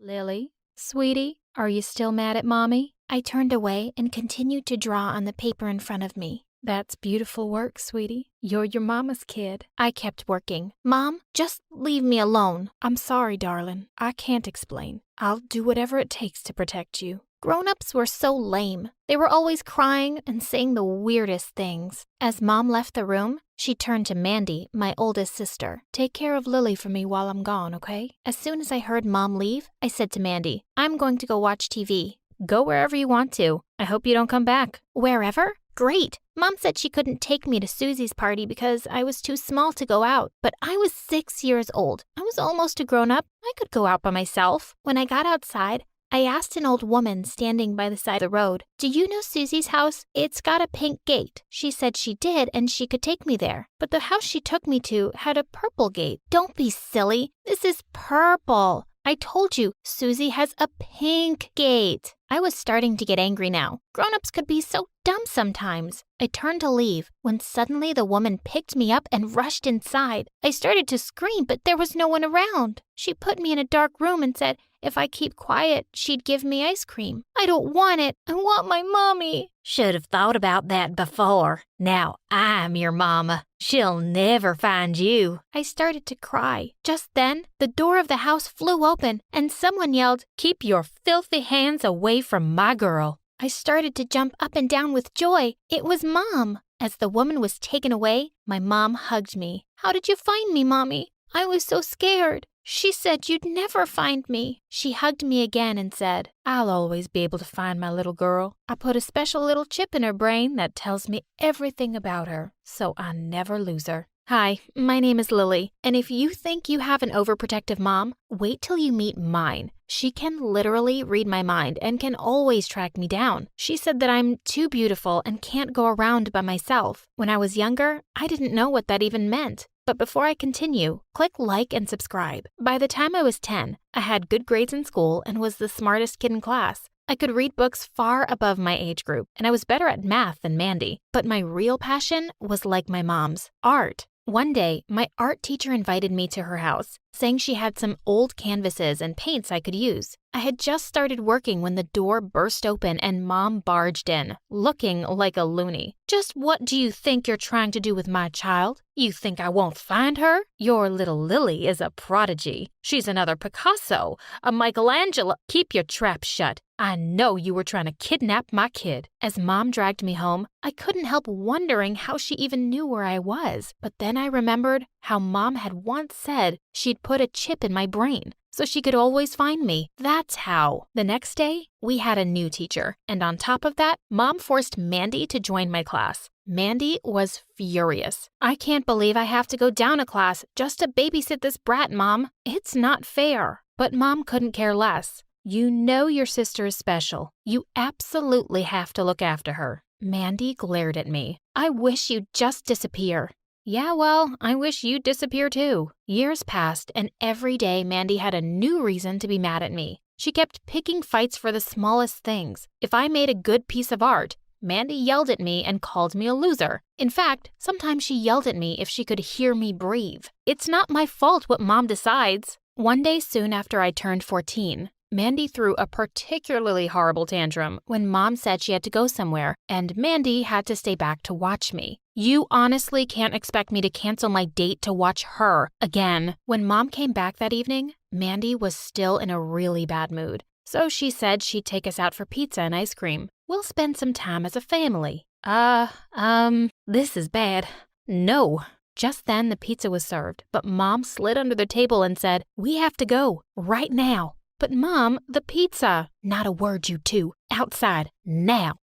Lily, sweetie, are you still mad at Mommy? I turned away and continued to draw on the paper in front of me. That's beautiful work, sweetie. You're your mama's kid. I kept working. Mom, just leave me alone. I'm sorry, darling. I can't explain. I'll do whatever it takes to protect you. Grown-ups were so lame. They were always crying and saying the weirdest things. As Mom left the room, she turned to Mandy, my oldest sister. Take care of Lily for me while I'm gone, okay? As soon as I heard Mom leave, I said to Mandy, I'm going to go watch TV. Go wherever you want to. I hope you don't come back. Wherever? Great. Mom said she couldn't take me to Susie's party because I was too small to go out. But I was 6 years old. I was almost a grown-up. I could go out by myself. When I got outside, I asked an old woman standing by the side of the road, do you know Susie's house? It's got a pink gate. She said she did and she could take me there. But the house she took me to had a purple gate. Don't be silly. This is purple. I told you, Susie has a pink gate. I was starting to get angry now. Grown-ups could be so dumb sometimes. I turned to leave when suddenly the woman picked me up and rushed inside. I started to scream, but there was no one around. She put me in a dark room and said if I keep quiet, she'd give me ice cream. I don't want it. I want my mommy. Should have thought about that before. Now I'm your mama. She'll never find you. I started to cry. Just then, the door of the house flew open and someone yelled, keep your filthy hands away from my girl. I started to jump up and down with joy. It was Mom. As the woman was taken away, my mom hugged me. How did you find me, Mommy? I was so scared. She said you'd never find me. She hugged me again and said, I'll always be able to find my little girl. I put a special little chip in her brain that tells me everything about her, so I never lose her. Hi, my name is Lily, and if you think you have an overprotective mom, wait till you meet mine. She can literally read my mind and can always track me down. She said that I'm too beautiful and can't go around by myself. When I was younger, I didn't know what that even meant. But before I continue, click like and subscribe. By the time I was 10, I had good grades in school and was the smartest kid in class. I could read books far above my age group, and I was better at math than Mandy. But my real passion was like my mom's, art. One day, my art teacher invited me to her house, saying she had some old canvases and paints I could use. I had just started working when the door burst open and Mom barged in, looking like a loony. Just what do you think you're trying to do with my child? You think I won't find her? Your little Lily is a prodigy. She's another Picasso, a Michelangelo. Keep your trap shut. I know you were trying to kidnap my kid. As Mom dragged me home, I couldn't help wondering how she even knew where I was. But then I remembered how Mom had once said she'd put a chip in my brain so she could always find me. That's how. The next day, we had a new teacher. And on top of that, Mom forced Mandy to join my class. Mandy was furious. I can't believe I have to go down a class just to babysit this brat, Mom. It's not fair. But Mom couldn't care less. You know your sister is special. You absolutely have to look after her. Mandy glared at me. I wish you'd just disappear. Yeah, well, I wish you'd disappear too. Years passed, and every day Mandy had a new reason to be mad at me. She kept picking fights for the smallest things. If I made a good piece of art, Mandy yelled at me and called me a loser. In fact, sometimes she yelled at me if she could hear me breathe. It's not my fault what Mom decides. One day soon after I turned 14, Mandy threw a particularly horrible tantrum when Mom said she had to go somewhere, and Mandy had to stay back to watch me. You honestly can't expect me to cancel my date to watch her again. When Mom came back that evening, Mandy was still in a really bad mood. So she said she'd take us out for pizza and ice cream. We'll spend some time as a family. This is bad. No. Just then the pizza was served, but Mom slid under the table and said, we have to go, right now. But Mom, the pizza. Not a word, you two. Outside, now.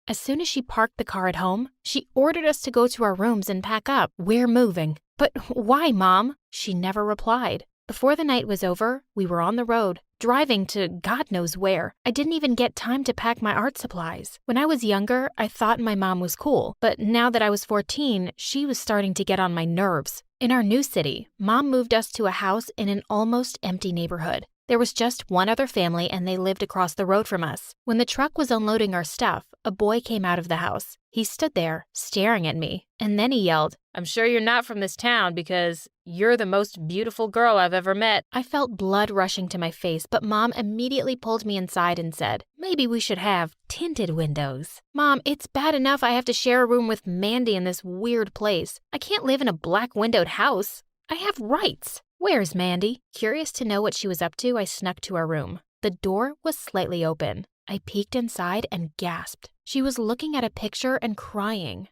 As soon as she parked the car at home, she ordered us to go to our rooms and pack up. We're moving. But why, Mom? She never replied. Before the night was over, we were on the road, driving to God knows where. I didn't even get time to pack my art supplies. When I was younger, I thought my mom was cool, but now that I was 14, she was starting to get on my nerves. In our new city, Mom moved us to a house in an almost empty neighborhood. There was just one other family and they lived across the road from us. When the truck was unloading our stuff, a boy came out of the house. He stood there, staring at me, and then he yelled, "I'm sure you're not from this town because you're the most beautiful girl I've ever met." I felt blood rushing to my face, but Mom immediately pulled me inside and said, "Maybe we should have tinted windows." Mom, it's bad enough I have to share a room with Mandy in this weird place. I can't live in a black-windowed house. I have rights. Where's Mandy? Curious to know what she was up to, I snuck to our room. The door was slightly open. I peeked inside and gasped. She was looking at a picture and crying.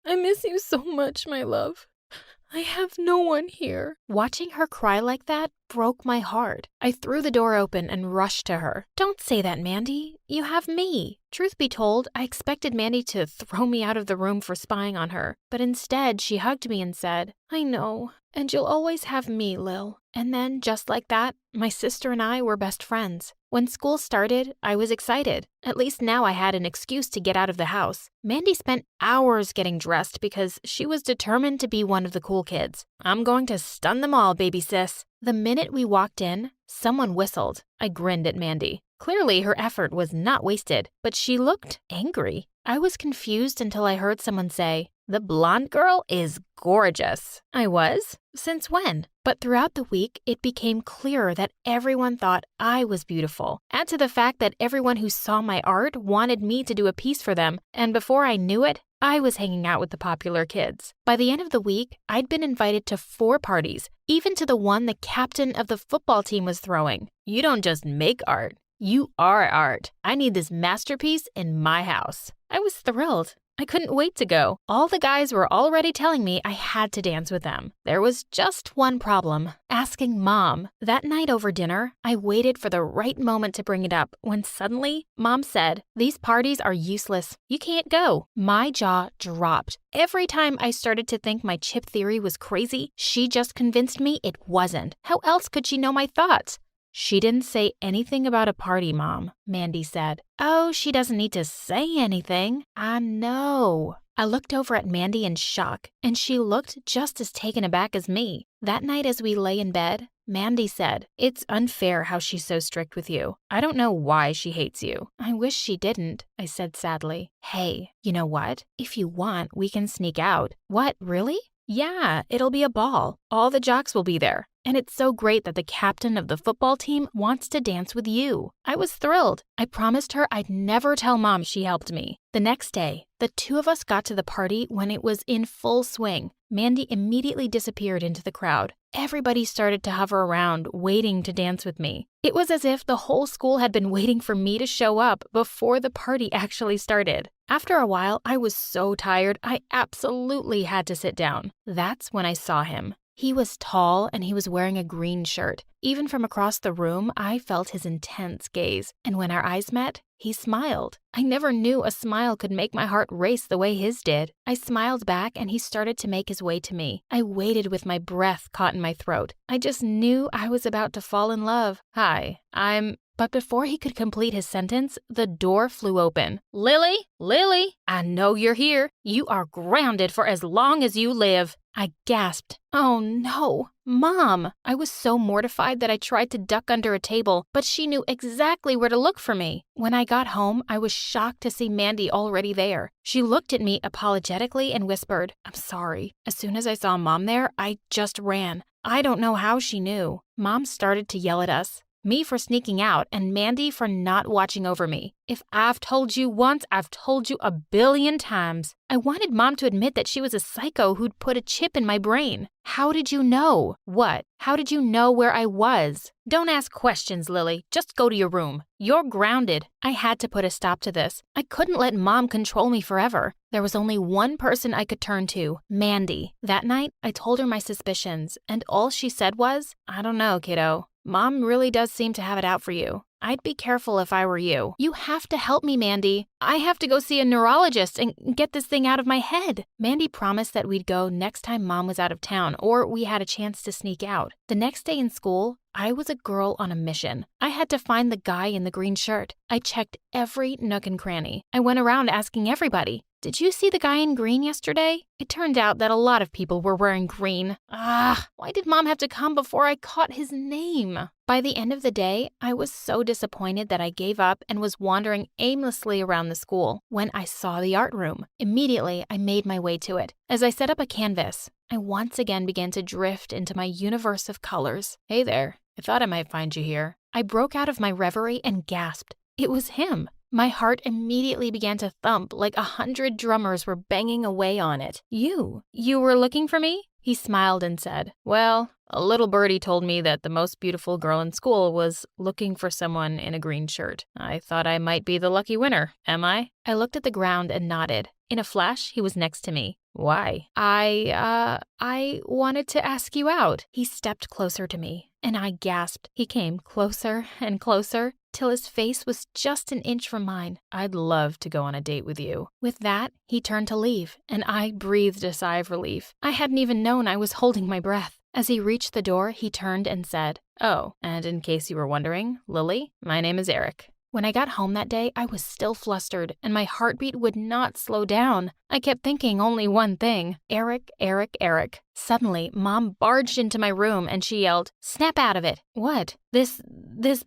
"I miss you so much, my love. I have no one here." Watching her cry like that broke my heart. I threw the door open and rushed to her. "Don't say that, Mandy. You have me." Truth be told, I expected Mandy to throw me out of the room for spying on her, but instead she hugged me and said, "I know, and you'll always have me, Lil." And then, just like that, my sister and I were best friends. When school started, I was excited. At least now I had an excuse to get out of the house. Mandy spent hours getting dressed because she was determined to be one of the cool kids. "I'm going to stun them all, baby sis." The minute we walked in, someone whistled. I grinned at Mandy. Clearly, her effort was not wasted, but she looked angry. I was confused until I heard someone say, "The blonde girl is gorgeous." I was? Since when? But throughout the week, it became clearer that everyone thought I was beautiful. Add to the fact that everyone who saw my art wanted me to do a piece for them, and before I knew it, I was hanging out with the popular kids. By the end of the week, I'd been invited to 4 parties, even to the one the captain of the football team was throwing. You don't just make art. You are art. I need this masterpiece in my house. I was thrilled. I couldn't wait to go. All the guys were already telling me I had to dance with them. There was just one problem: asking Mom. That night over dinner, I waited for the right moment to bring it up when suddenly Mom said, "These parties are useless. You can't go." My jaw dropped. Every time I started to think my chip theory was crazy, she just convinced me it wasn't. How else could she know my thoughts? "She didn't say anything about a party, Mom," Mandy said. "Oh, she doesn't need to say anything. I know." I looked over at Mandy in shock, and she looked just as taken aback as me. That night as we lay in bed, Mandy said, "It's unfair how she's so strict with you. I don't know why she hates you." "I wish she didn't," I said sadly. "Hey, you know what? If you want, we can sneak out." "What, really?" "Yeah, it'll be a ball. All the jocks will be there. And it's so great that the captain of the football team wants to dance with you." I was thrilled. I promised her I'd never tell Mom she helped me. The next day, the 2 of us got to the party when it was in full swing. Mandy immediately disappeared into the crowd. Everybody started to hover around, waiting to dance with me. It was as if the whole school had been waiting for me to show up before the party actually started. After a while, I was so tired, I absolutely had to sit down. That's when I saw him. He was tall and he was wearing a green shirt. Even from across the room, I felt his intense gaze. And when our eyes met, he smiled. I never knew a smile could make my heart race the way his did. I smiled back and he started to make his way to me. I waited with my breath caught in my throat. I just knew I was about to fall in love. "Hi, But before he could complete his sentence, the door flew open. "Lily, Lily, I know you're here. You are grounded for as long as you live." I gasped. "Oh no, Mom!" I was so mortified that I tried to duck under a table, but she knew exactly where to look for me. When I got home, I was shocked to see Mandy already there. She looked at me apologetically and whispered, "I'm sorry." As soon as I saw Mom there, I just ran. I don't know how she knew. Mom started to yell at us. Me for sneaking out and Mandy for not watching over me. If I've told you once, I've told you a billion times. I wanted Mom to admit that she was a psycho who'd put a chip in my brain. "How did you know?" "What? How did you know where I was?" "Don't ask questions, Lily. Just go to your room. You're grounded." I had to put a stop to this. I couldn't let Mom control me forever. There was only one person I could turn to, Mandy. That night, I told her my suspicions, and all she said was, "I don't know, kiddo. Mom really does seem to have it out for you. I'd be careful if I were you." "You have to help me, Mandy. I have to go see a neurologist and get this thing out of my head." Mandy promised that we'd go next time Mom was out of town or we had a chance to sneak out. The next day in school, I was a girl on a mission. I had to find the guy in the green shirt. I checked every nook and cranny. I went around asking everybody. did you see the guy in green yesterday? It turned out that a lot of people were wearing green. Why did Mom have to come before I caught his name? By the end of the day, I was so disappointed that I gave up and was wandering aimlessly around the school when I saw the art room. Immediately, I made my way to it. As I set up a canvas, I once again began to drift into my universe of colors. Hey there, I thought I might find you here. I broke out of my reverie and gasped. It was him. My heart immediately began to thump like 100 drummers were banging away on it. You were looking for me? He smiled and said, well, a little birdie told me that the most beautiful girl in school was looking for someone in a green shirt. I thought I might be the lucky winner, am I? I looked at the ground and nodded. In a flash, he was next to me. Why? I wanted to ask you out. He stepped closer to me, and I gasped. He came closer and closer, till his face was just an inch from mine. I'd love to go on a date with you. With that, he turned to leave, and I breathed a sigh of relief. I hadn't even known I was holding my breath. As he reached the door, he turned and said, oh, and in case you were wondering, Lily, my name is Eric. When I got home that day, I was still flustered, and my heartbeat would not slow down. I kept thinking only one thing, Eric, Eric, Eric. Suddenly, Mom barged into my room and she yelled, snap out of it. What? This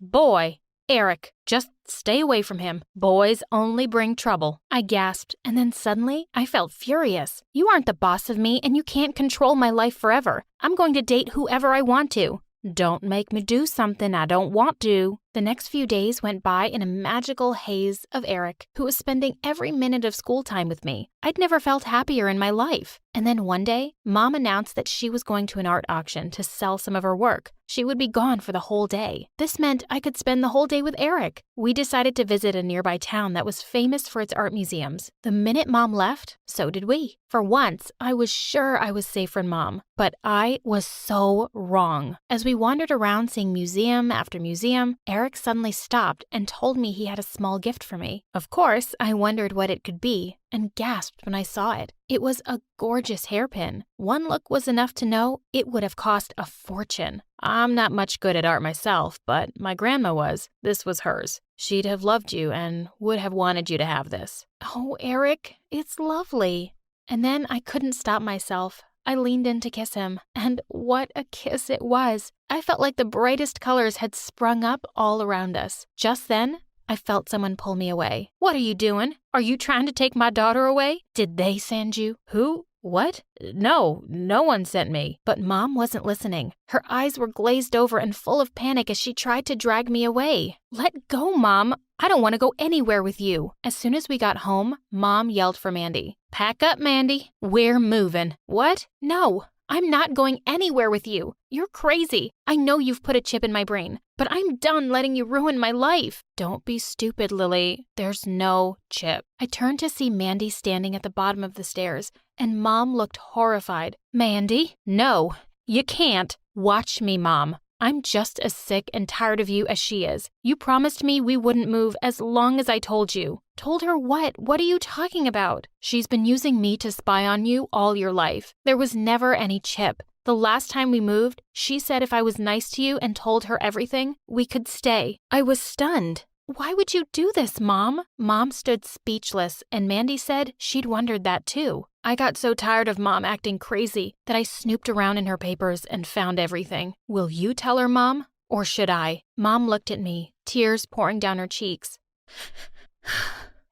boy. Eric, just stay away from him. Boys only bring trouble. I gasped, and then suddenly, I felt furious. You aren't the boss of me, and you can't control my life forever. I'm going to date whoever I want to. Don't make me do something I don't want to. The next few days went by in a magical haze of Eric, who was spending every minute of school time with me. I'd never felt happier in my life. And then one day, Mom announced that she was going to an art auction to sell some of her work. She would be gone for the whole day. This meant I could spend the whole day with Eric. We decided to visit a nearby town that was famous for its art museums. The minute Mom left, so did we. For once, I was sure I was safe from Mom, but I was so wrong. As we wandered around seeing museum after museum, Eric suddenly stopped and told me he had a small gift for me. Of course, I wondered what it could be and gasped when I saw it. It was a gorgeous hairpin. One look was enough to know it would have cost a fortune. I'm not much good at art myself, but my grandma was. This was hers. She'd have loved you and would have wanted you to have this. Oh, Eric, it's lovely. And then I couldn't stop myself. I leaned in to kiss him, and what a kiss it was. I felt like the brightest colors had sprung up all around us. Just then, I felt someone pull me away. What are you doing? Are you trying to take my daughter away? Did they send you? Who? What? No one sent me. But Mom wasn't listening. Her eyes were glazed over and full of panic as she tried to drag me away. Let go, Mom. I don't want to go anywhere with you. As soon as we got home, Mom yelled for Mandy. Pack up, Mandy. We're moving. What? No, I'm not going anywhere with you. You're crazy. I know you've put a chip in my brain, but I'm done letting you ruin my life. Don't be stupid, Lily. There's no chip. I turned to see Mandy standing at the bottom of the stairs, and Mom looked horrified. Mandy? No, you can't. Watch me, Mom. I'm just as sick and tired of you as she is. You promised me we wouldn't move as long as I told you. Told her what? What are you talking about? She's been using me to spy on you all your life. There was never any chip. The last time we moved, she said if I was nice to you and told her everything, we could stay. I was stunned. Why would you do this, Mom? Mom stood speechless, and Mandy said she'd wondered that too. I got so tired of Mom acting crazy that I snooped around in her papers and found everything. Will you tell her, Mom? Or should I? Mom looked at me, tears pouring down her cheeks.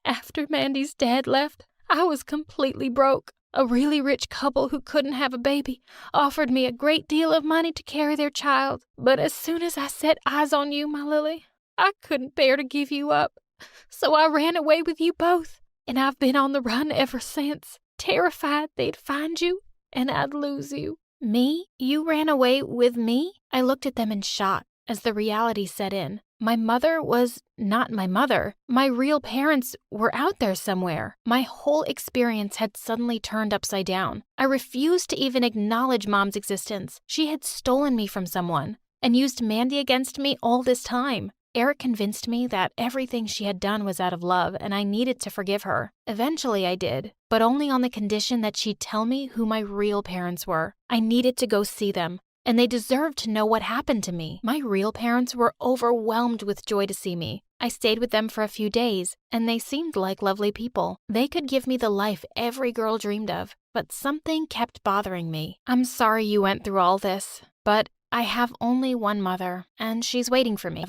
After Mandy's dad left, I was completely broke. A really rich couple who couldn't have a baby offered me a great deal of money to carry their child. But as soon as I set eyes on you, my Lily, I couldn't bear to give you up. So I ran away with you both, and I've been on the run ever since, terrified they'd find you and I'd lose you. Me? You ran away with me? I looked at them in shock as the reality set in. My mother was not my mother. My real parents were out there somewhere. My whole experience had suddenly turned upside down. I refused to even acknowledge Mom's existence. She had stolen me from someone and used Mandy against me all this time. Eric convinced me that everything she had done was out of love and I needed to forgive her. Eventually I did, but only on the condition that she'd tell me who my real parents were. I needed to go see them. and they deserve to know what happened to me. My real parents were overwhelmed with joy to see me. I stayed with them for a few days, and they seemed like lovely people. They could give me the life every girl dreamed of, but something kept bothering me. I'm sorry you went through all this, but I have only one mother, and she's waiting for me.